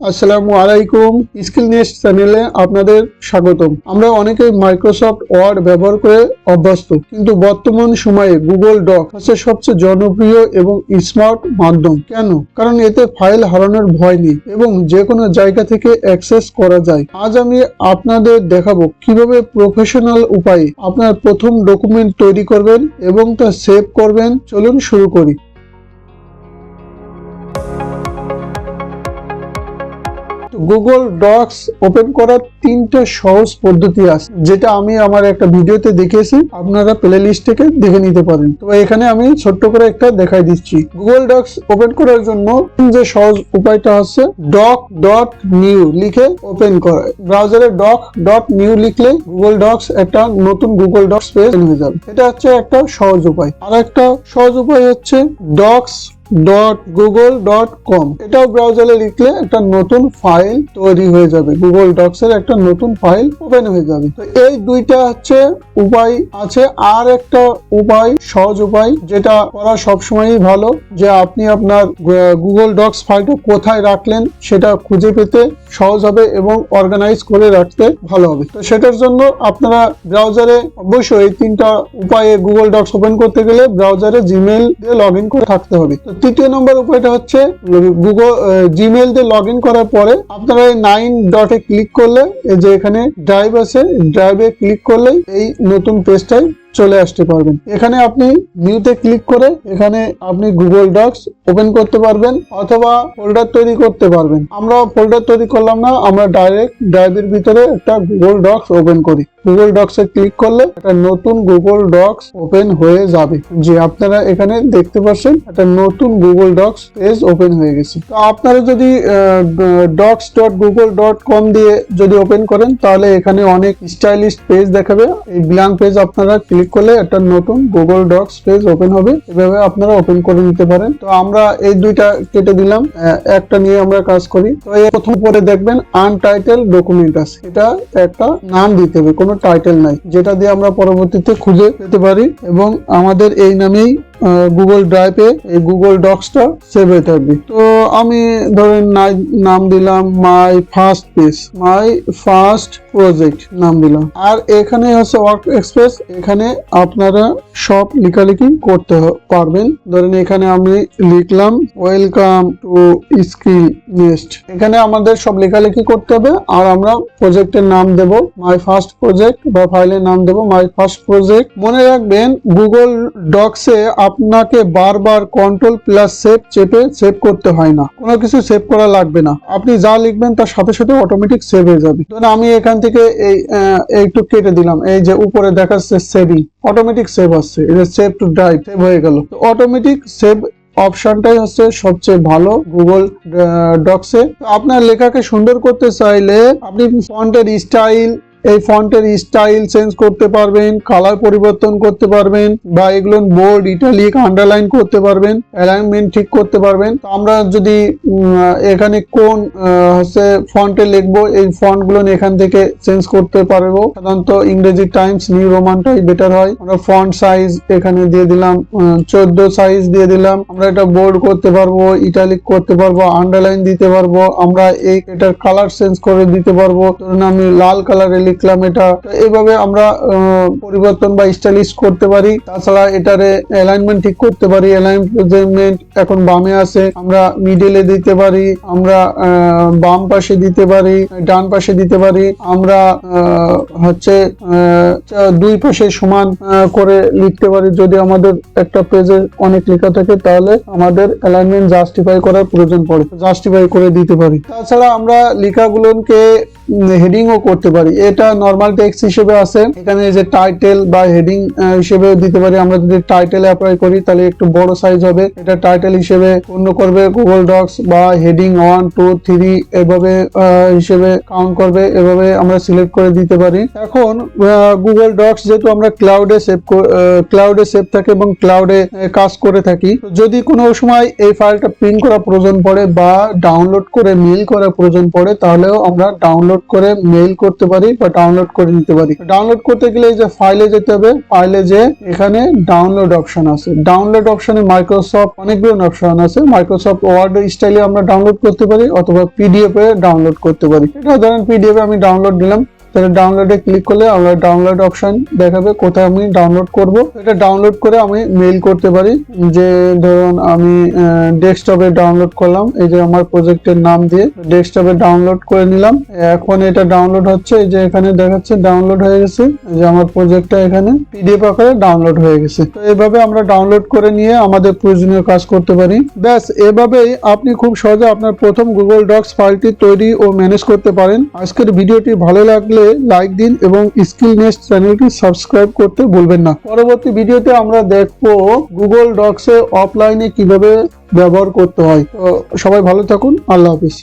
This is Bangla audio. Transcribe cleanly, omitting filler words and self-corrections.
আসসালামু আলাইকুম। স্কিল নেস্ট চ্যানেলে আপনাদের স্বাগতম। আমরা অনেকেই মাইক্রোসফট ওয়ার্ড ব্যবহার করে অভ্যস্ত, কিন্তু বর্তমান সময়ে গুগল ডক হচ্ছে সবচেয়ে জনপ্রিয় এবং স্মার্ট মাধ্যম। কেন? কারণ এতে ফাইল হারানোর ভয় নেই এবং যে কোনো জায়গা থেকে অ্যাক্সেস করা যায়। আজ আমি আপনাদের দেখাবো কিভাবে প্রফেশনাল উপায়ে আপনার প্রথম ডকুমেন্ট তৈরি করবেন এবং তা সেভ করবেন। চলুন শুরু করি। গুগল ডক্স ওপেন করার তিনটা সহজ পদ্ধতি আছে, যেটা আমি আমার একটা ভিডিওতে দেখিয়েছি। আপনারা প্লে লিস্ট থেকে দেখে নিতে পারেন। তো এখানে আমি ছোট্ট করে একটা দেখাই দিচ্ছি। গুগল ডক্স ওপেন করার জন্য যে সহজ উপায়টা হচ্ছে doc.new লিখে ওপেন করা। ব্রাউজারে doc.new লিখলে গুগল ডক্স একটা নতুন গুগল ডক্স পেজ হয়ে যাবে। এটা হচ্ছে একটা সহজ উপায়। আর একটা সহজ উপায় হচ্ছে docs.google.com। এটাও ব্রাউজারে লিখলে একটা নতুন ফাইল তৈরি হয়ে যাবে, গুগল ডক্স এর একটা নতুন ফাইল ওপেন হয়ে যাবে। তো এই দুইটা হচ্ছে উপায় আছে। আর একটা উপায়, সহজ উপায়, যেটা করা সবসময়ই ভালো, যে আপনি আপনার গুগল ডক্স ফাইলটা কোথায় রাখলেন সেটা খুঁজে পেতে সহজ হবে এবং অর্গানাইজ করে রাখতে ভালো হবে। তো সেটার জন্য আপনারা ব্রাউজারে অবশ্যই এই তিনটা উপায়ে গুগল ডক্স ওপেন করতে গেলে ব্রাউজারে জিমেইল দিয়ে লগ ইন করে থাকতে হবে। তো তৃতীয় নম্বর উপায়টা হচ্ছে গুগল জিমেইল দিয়ে লগ ইন করার পরে আপনারা এই 9 ডটে ক্লিক করলে, এই যে এখানে ড্রাইভ আছে, ড্রাইভে ক্লিক করলে এই নতুন পেজটাই চলে আসতে পারবেন। এখানে আপনি নিউতে ক্লিক করে এখানে আপনি গুগল ডক্স ওপেন করতে পারবেন অথবা ফোল্ডার তৈরি করতে পারবেন। আমরা ফোল্ডার তৈরি করলাম না, আমরা ডাইরেক্ট ড্রাইভের ভিতরে একটা গুগল ডক্স ওপেন করি। গুগল ডক্স এ ক্লিক করলে একটা নতুন গুগল ডক্স ওপেন হয়ে যাবে। যে আপনারা এখানে দেখতে পাচ্ছেন একটা নতুন গুগল ডক্স পেজ ওপেন হয়ে গেছে। তো আপনারা যদি docs.google.com দিয়ে যদি ওপেন করেন তাহলে এখানে অনেক স্টাইলিশ পেজ দেখাবে। এই ব্ল্যাঙ্ক পেজ আপনারা ক্লিক করলে একটা নতুন গুগল ডক্স পেজ ওপেন হবে। এভাবে আপনারা ওপেন করে নিতে পারেন। তো আমরা এই দুইটা কেটে দিলাম, একটা নিয়ে আমরা কাজ করি। তো এই প্রথম পরে দেখবেন আনটাইটেল ডকুমেন্ট আছে, এটা একটা নাম দিতে হবে, কোনো টাইটেল নাই, যেটা দিয়ে আমরা পরবর্তীতে খুঁজে পেতে পারি এবং আমাদের এই নামেই গুগল ড্রাইভে এই গুগল ডক্সটা সেভ হয়ে থাকবে। তো আমি ধরেন নাম দিলাম my first page, my first project নাম দিলাম। আর এখানে হচ্ছে ওয়ার্ক এক্সপ্রেস, এখানে আপনারা সব লেখালেখি করতে পারবেন। ধরেন এখানে আমি লিখলাম ওয়েলকাম টু স্কিল নেস্ট, এখানে আমাদের সব লেখালেখি করতে হবে। আর আমরা প্রজেক্টের নাম দেব মাই ফার্স্ট প্রজেক্ট বা ফাইলের নাম দেব মাই ফার্স্ট প্রজেক্ট। মনে রাখবেন গুগল ডক্সে আপনাকে বারবার কন্ট্রোল+সেভ চেপে সেভ করতে হয় না, কোনো কিছু সেভ করা লাগবে না। আপনি যা লিখবেন তার সাথে সাথে অটোমেটিক সেভ হয়ে যাবে। ধরুন আমি এখান থেকে এইটু কেটে দিলাম, এই যে উপরে দেখাচ্ছে সেভিং, অটোমেটিক সেভ আসছে, এটা সেভ টু ড্রাইভ, সেভ হয়ে গেল। অটোমেটিক সেভ অপশনটাই হচ্ছে সবচেয়ে ভালো গুগল ডক্সে। আপনার লেখাকে সুন্দর করতে চাইলে আপনি ফন্টের স্টাইল, এই ফন্টের স্টাইল চেঞ্জ করতে পারবেন, কালার পরিবর্তন করতে পারবেন, বা এগুলো বোল্ড, ইটালিক, আন্ডারলাইন করতে পারবেন, অ্যালাইনমেন্ট ঠিক করতে পারবেন। তো আমরা যদি এখানে কোন হচ্ছে ফন্টে লিখবো, এই ফন্ট গুলো এখান থেকে চেঞ্জ করতে পারবো। সাধারণত ইংরেজি টাইমস নিউ রোমানটাই বেটার হয়। আমরা ফন্ট সাইজ এখানে দিয়ে দিলাম 14 সাইজ দিয়ে দিলাম। আমরা এটা বোল্ড করতে পারবো, ইটালিক করতে পারবো, আন্ডারলাইন দিতে পারবো। আমরা এটার কালার চেঞ্জ করে দিতে পারবো। ধরুন আমি লাল কালারে লিখলাম এটা। এইভাবে আমরা পরিবর্তন বা স্টাইলিশ করতে পারি। তাছাড়া এটারে অ্যালাইনমেন্ট ঠিক করতে পারি। অ্যালাইনমেন্ট এখন বামে আছে, আমরা মিডলে দিতে পারি, আমরা বাম পাশে দিতে পারি, ডান পাশে দিতে পারি। আমরা হচ্ছে দুই পাশে সমান করে লিখতে পারি। যদি আমাদের একটা পেজে অনেক লেখা থাকে তাহলে আমাদের অ্যালাইনমেন্ট জাস্টিফাই করার প্রয়োজন পড়ে, জাস্টিফাই করে দিতে পারি। তাছাড়া আমরা লেখাগুলোকে হেডিংও করতে পারি। এটা নরমাল টেক্সট হিসেবে আছে, এখানে যে টাইটেল বা হেডিং হিসেবে দিতে পারি। আমরা যদি টাইটেল অ্যাপ্লাই করি তাহলে একটু বড় সাইজ হবে, এটা টাইটেল হিসেবে পূর্ণ করবে গুগল ডক্স, বা হেডিং 1 2 3 এভাবে হিসেবে কাউন্ট করবে। এভাবে আমরা সিলেক্ট করে দিতে পারি। এখন গুগল ডক্স যেহেতু আমরা ক্লাউডে সেভ থাকে এবং ক্লাউডে কাজ করে থাকি, যদি কোনো সময় এই ফাইলটা প্রিন্ট করা প্রয়োজন পড়ে বা ডাউনলোড করে মেইল করা প্রয়োজন পড়ে তাহলেও আমরা ডাউনলোড ডাউনলোড করে মেইল করতে পারি বা ডাউনলোড করে নিতে পারি। ডাউনলোড করতে গেলে এই যে ফাইলে যেতে হবে, ফাইলে যে এখানে ডাউনলোড অপশন আছে, ডাউনলোড অপশনে মাইক্রোসফট অনেকগুলো অপশন আছে। মাইক্রোসফট ওয়ার্ড স্টাইলে আমরা ডাউনলোড করতে পারি অথবা পিডিএফ এ ডাউনলোড করতে পারি। এটা ধরেন পিডিএফ এ আমি ডাউনলোড দিলাম, তাহলে ডাউনলোডে ক্লিক করলে আমরা ডাউনলোড অপশন দেখাবে কোথায় আমি ডাউনলোড করব। এটা ডাউনলোড করে আমি মেইল করতে পারি। যে ধরুন আমি ডেস্কটপে ডাউনলোড করলাম, এই যে আমার প্রজেক্টের নাম দিয়ে ডেস্কটপে ডাউনলোড করে নিলাম। এখন এটা ডাউনলোড হচ্ছে, এই যে এখানে দেখাচ্ছে ডাউনলোড হয়ে গেছে, এই যে আমার প্রজেক্টটা এখানে পিডিএফ আকারে ডাউনলোড হয়ে গেছে। তো এইভাবে আমরা ডাউনলোড করে নিয়ে আমাদের প্রয়োজনীয় কাজ করতে পারি। ব্যাস, এভাবেই আপনি খুব সহজে আপনার প্রথম গুগল ডক্স ফাইলটি তৈরি ও ম্যানেজ করতে পারেন। আজকের ভিডিওটি ভালো লাগলে লাইক দিন এবং স্কিল নেস্ট চ্যানেলটি সাবস্ক্রাইব করতে ভুলবেন না। পরবর্তী ভিডিওতে আমরা দেখবো গুগল ডক্সে অফলাইনে কিভাবে ব্যবহার করতে হয়। তো সবাই ভালো থাকুন, আল্লাহ হাফিজ।